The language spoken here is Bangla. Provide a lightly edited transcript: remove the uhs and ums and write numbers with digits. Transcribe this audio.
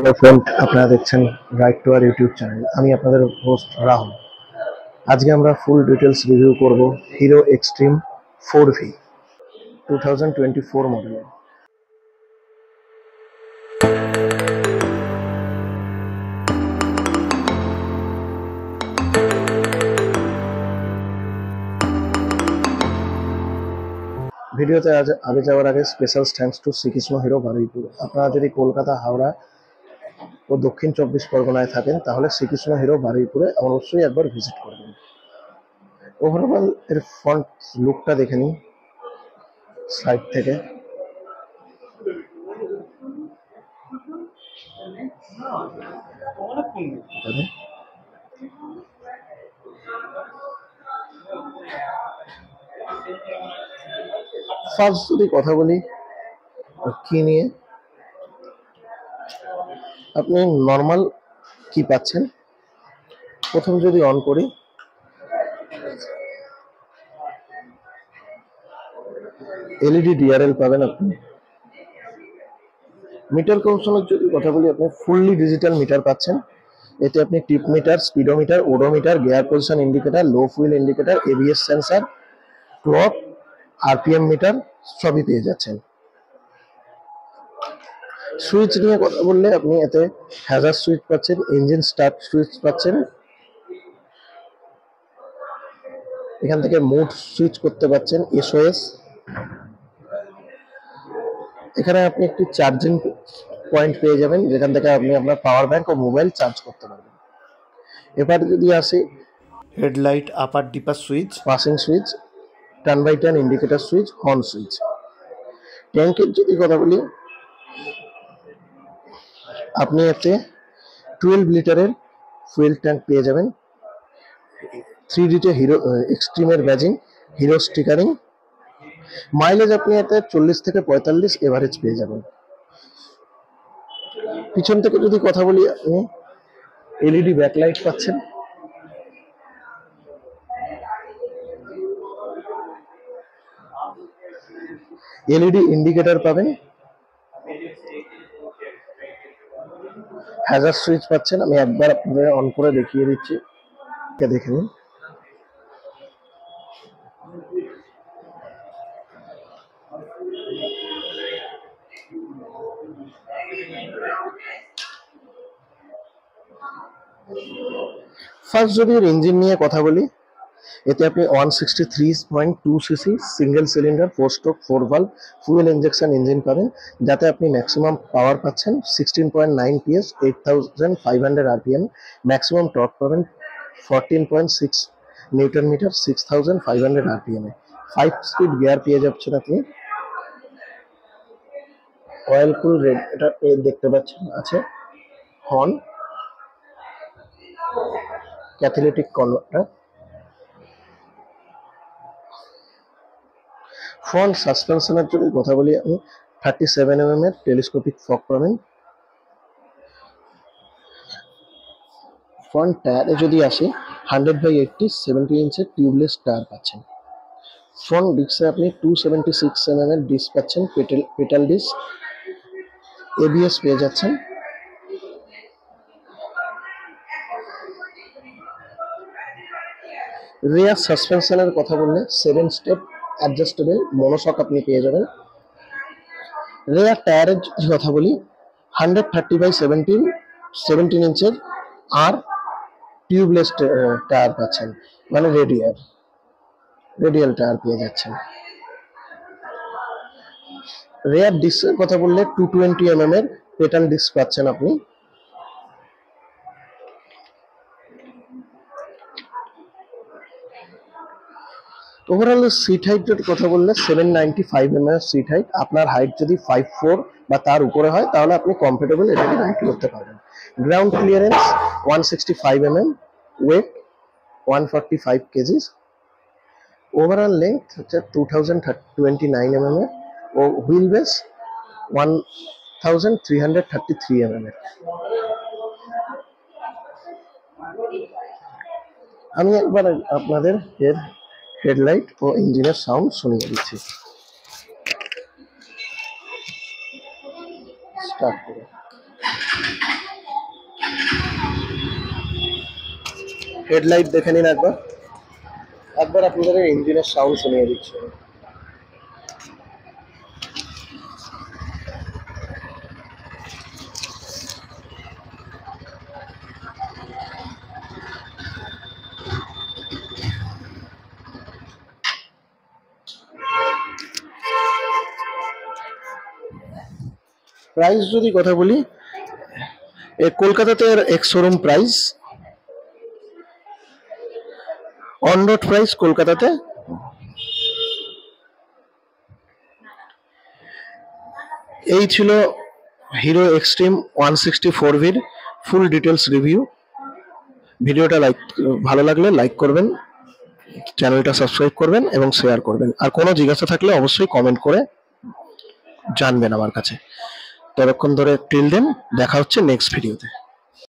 হ্যালো ফ্রেন্ড, আপনারা দেখছেন রাইট টু আর ইউটিউব চ্যানেল। আমি আপনাদের হোস্ট রাহুল। আজকে আমরা ফুল ডিটেলস রিভিউ করব হিরো এক্সট্রিম 4V 2024 মডেলের। ভিডিওতে আগে যাওয়ার আগে special thanks to Shrikrishna Hero Baruipur. আপনারা যদি কলকাতা, হাওড়া ও দক্ষিণ 24 পরগনায় থাকেন তাহলে শ্রীকৃষ্ণ হিরো বারুইপুরে অবশ্যই একবার ভিজিট করবেন। ওভারঅল এর ফ্রন্ট লুকটা দেখে নিন সাইড থেকে। ফার্স্ট যদি কথা বলি কি নিয়ে, আপনি নর্মাল কি পাচ্ছেন। প্রথম যদি অন করি, এলইডি ডিআরএল পাবেন আপনি। মিটার কনসোলের যদি কথা বলি, আপনি ফুললি ডিজিটাল মিটার পাচ্ছেন। এতে আপনি trip meter, speedometer, odometer, gear position indicator, low fuel indicator, ABS sensor, clock, RPM meter সবই পেয়ে যাচ্ছেন। সুইচ নিয়ে কথা বললে আপনি এতে হ্যাজার্ড সুইচ পাচ্ছেন, ইঞ্জিন স্টার্ট সুইচ পাচ্ছেন, এখান থেকে মুড সুইচ করতে পারছেন, এসওএস। এখানে আপনি একটি চার্জিং পয়েন্ট পেয়ে যাবেন যেখান থেকে আপনি আপনার পাওয়ার ব্যাংক ও মোবাইল চার্জ করতে পারবেন। এবার যদি আসি, headlight upper dipper switch, passing switch, turn by turn indicator switch, horn switch. ট্যাঙ্কের যদি কথা বলি, আপনি এতে 12 লিটারের ফুয়েল ট্যাঙ্ক পেয়ে যাবেন। 3Dতে হিরো এক্সট্রিমের ব্যাজিং, হিরো স্টিকারিং। মাইলেজ আপনি এতে 40 থেকে 45 এভারেজ পেয়ে যাবেন। পিছন থেকে যদি কথা বলি, আপনি এলইডি ব্যাকলাইট পাচ্ছেন, এলইডি ইন্ডিকেটর পাবেন, হ্যাজার্ড সুইচ পাচ্ছেন। আমি একবার আপনাদের অন করে দেখিয়ে দিচ্ছি, দেখে নিন। ফার্স্ট যদি এর ইঞ্জিন নিয়ে কথা বলি, এতে আপনি 163.2 CC single cylinder 4 stroke 4 valve fuel injection engine পাবেন, যাতে আপনি ম্যাক্সিমাম পাওয়ার পাচ্ছেন 16.9 PS, 8500 আরপিএম। ম্যাক্সিমাম টর্ক পাবেন 14.6 নিউটন মিটার, 6500 আরপিএম এ। 5 স্পিড গিয়ার পেয়ে যাচ্ছেন আপনি। অয়েল কুল রেড এটা দেখতে পাচ্ছেন আছে। Horn, catalytic converter. ফ্রন্ট সাসপেনশনের যদি কথা বলি, আমি 37mm এর টেলিস্কোপিক ফক পাবেন। ফ্রন্ট টায়ারে যদি আসি, 100/80 17 ইঞ্চের টিউবলেস টায়ার পাচ্ছেন। ফ্রন্ট ডিস্কে আপনি 276mm এর ডিস্ক পাচ্ছেন, পেটাল ডিস্ক। এবিএস পেয়ে যাচ্ছেন। রিয়ার সাসপেনশনের কথা বললে 7 স্টেপ অ্যাডজাস্টেবল মনোশক আপনি পেয়ে যাবেন। রিয়ার টায়ারের কথা বলি, 130/17 ইঞ্চের আর টিউবলেস টায়ার পাচ্ছেন, মানে রেডিয়াল টায়ার পেয়ে যাচ্ছেন। রিয়ার ডিস্কের কথা বললে 220mm এর পেটাল ডিস্ক পাচ্ছেন আপনি। ওভারঅল সিট হাইটের কথা বললে 795mm সিট হাইট। আপনার হাইট যদি 5'4" বা তার উপরে হয় তাহলে আপনি কমফোর্টেবল এটাকে রাইড করতে পারবেন। Ground clearance 165mm, weight 145 KG. Overall length হচ্ছে 2029mm এর ও হুইল বেস 1333mm এর। আমি একবার আপনাদের এর হেডলাইট ও ইঞ্জিনের সাউন্ড শুনিয়ে দিচ্ছি। স্টার্ট করে হেডলাইট দেখে নিন একবার। একবার আপনাদের ইঞ্জিনের সাউন্ড শুনিয়ে দিচ্ছি। প্রাইস যদি কথা বলি, কলকাতাতে এর ex showroom price, on road price কলকাতাতে এই ছিল Hero Xtreme 164V full details review. ভিডিওটা ভালো লাগলে লাইক করবেন, চ্যানেলটা সাবস্ক্রাইব করবেন এবং শেয়ার করবেন। আর কোনো জিজ্ঞাসা থাকলে অবশ্যই কমেন্ট করে জানবেন আমার কাছে। ততক্ষণ ধরে টিল দেন, দেখা হচ্ছে নেক্সট ভিডিওতে।